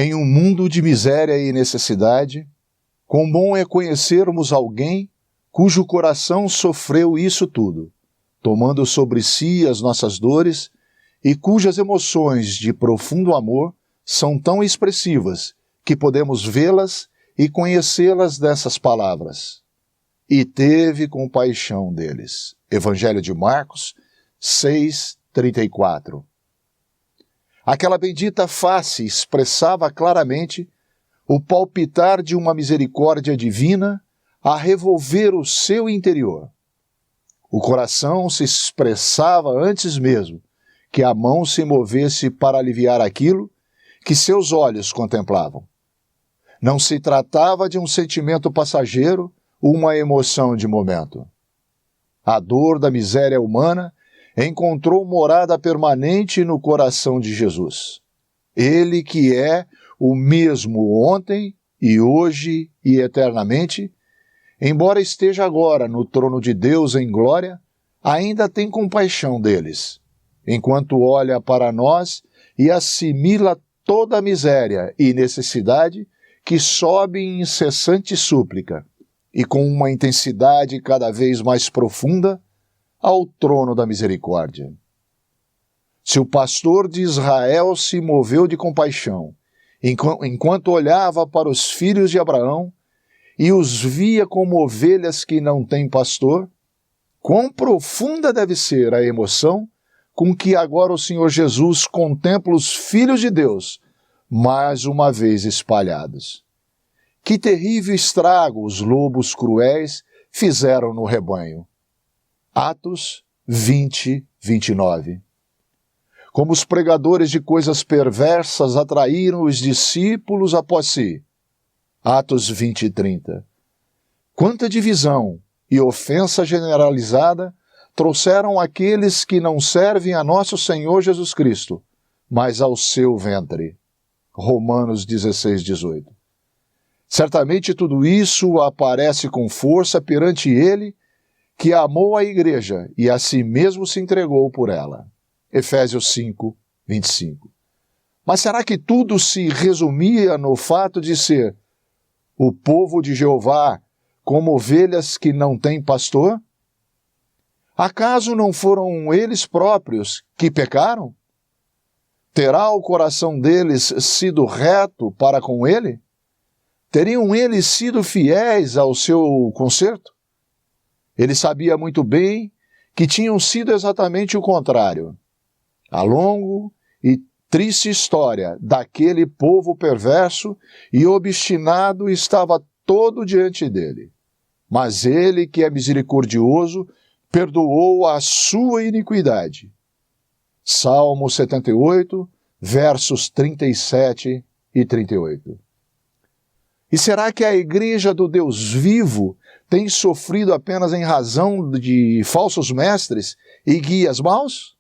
Em um mundo de miséria e necessidade, quão bom é conhecermos alguém cujo coração sofreu isso tudo, tomando sobre si as nossas dores e cujas emoções de profundo amor são tão expressivas que podemos vê-las e conhecê-las dessas palavras. E teve compaixão deles. Evangelho de Marcos 6:34. Aquela bendita face expressava claramente o palpitar de uma misericórdia divina a revolver o seu interior. O coração se expressava antes mesmo que a mão se movesse para aliviar aquilo que seus olhos contemplavam. Não se tratava de um sentimento passageiro, uma emoção de momento. A dor da miséria humana encontrou morada permanente no coração de Jesus. Ele que é o mesmo ontem e hoje e eternamente, embora esteja agora no trono de Deus em glória, ainda tem compaixão deles, enquanto olha para nós e assimila toda a miséria e necessidade que sobe em incessante súplica e com uma intensidade cada vez mais profunda ao trono da misericórdia. Se o pastor de Israel se moveu de compaixão enquanto olhava para os filhos de Abraão e os via como ovelhas que não têm pastor, quão profunda deve ser a emoção com que agora o Senhor Jesus contempla os filhos de Deus mais uma vez espalhados. Que terrível estrago os lobos cruéis fizeram no rebanho. Atos 20:29. Como os pregadores de coisas perversas atraíram os discípulos após si. Atos 20:30. Quanta divisão e ofensa generalizada trouxeram aqueles que não servem a nosso Senhor Jesus Cristo, mas ao seu ventre. Romanos 16:18. Certamente tudo isso aparece com força perante ele, que amou a igreja e a si mesmo se entregou por ela. Efésios 5:25. Mas será que tudo se resumia no fato de ser o povo de Jeová como ovelhas que não têm pastor? Acaso não foram eles próprios que pecaram? Terá o coração deles sido reto para com ele? Teriam eles sido fiéis ao seu conserto? Ele sabia muito bem que tinham sido exatamente o contrário. A longa e triste história daquele povo perverso e obstinado estava todo diante dele. Mas ele, que é misericordioso, perdoou a sua iniquidade. Salmo 78, versos 37 e 38. E será que a igreja do Deus vivo tem sofrido apenas em razão de falsos mestres e guias maus?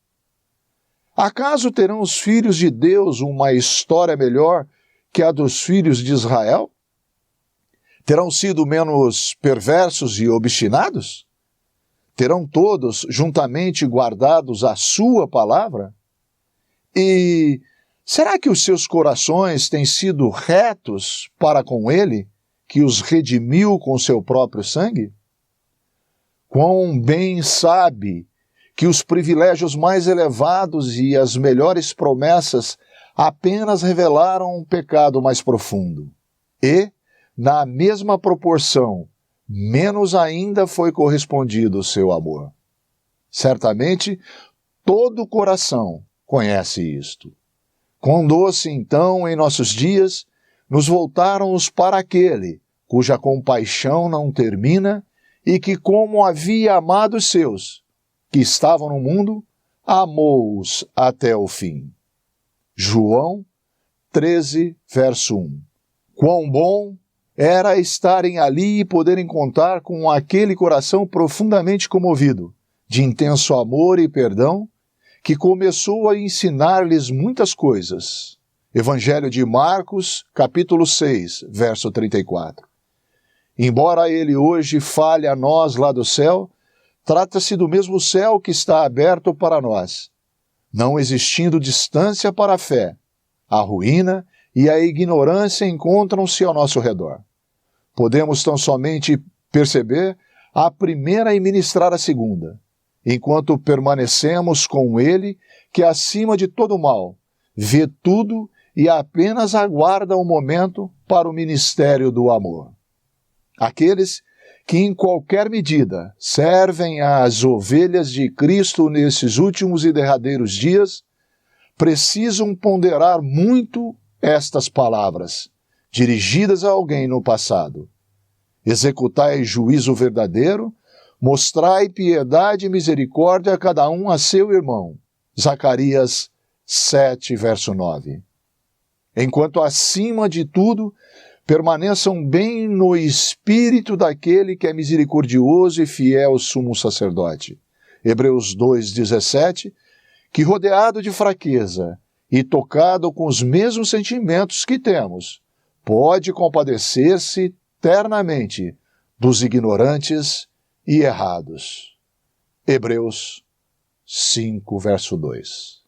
Acaso terão os filhos de Deus uma história melhor que a dos filhos de Israel? Terão sido menos perversos e obstinados? Terão todos juntamente guardados a sua palavra? E será que os seus corações têm sido retos para com ele, que os redimiu com seu próprio sangue? Quão bem sabe que os privilégios mais elevados e as melhores promessas apenas revelaram um pecado mais profundo. E, na mesma proporção, menos ainda foi correspondido o seu amor. Certamente, todo coração conhece isto. Quão doce, então, em nossos dias, nos voltarmos para aquele cuja compaixão não termina e que, como havia amado os seus, que estavam no mundo, amou-os até o fim. João 13, verso 1. Quão bom era estarem ali e poderem contar com aquele coração profundamente comovido, de intenso amor e perdão, que começou a ensinar-lhes muitas coisas. Evangelho de Marcos, capítulo 6, verso 34. Embora ele hoje fale a nós lá do céu, trata-se do mesmo céu que está aberto para nós, não existindo distância para a fé, a ruína e a ignorância encontram-se ao nosso redor. Podemos tão somente perceber a primeira e ministrar a segunda, enquanto permanecemos com Ele, que acima de todo mal, vê tudo e apenas aguarda o momento para o ministério do amor. Aqueles que em qualquer medida servem às ovelhas de Cristo nesses últimos e derradeiros dias, precisam ponderar muito estas palavras, dirigidas a alguém no passado. Executai juízo verdadeiro, mostrai piedade e misericórdia a cada um a seu irmão. Zacarias 7, verso 9. Enquanto acima de tudo, permaneçam bem no espírito daquele que é misericordioso e fiel sumo sacerdote. Hebreus 2:17, que rodeado de fraqueza e tocado com os mesmos sentimentos que temos, pode compadecer-se ternamente dos ignorantes e errados. Hebreus 5, verso 2.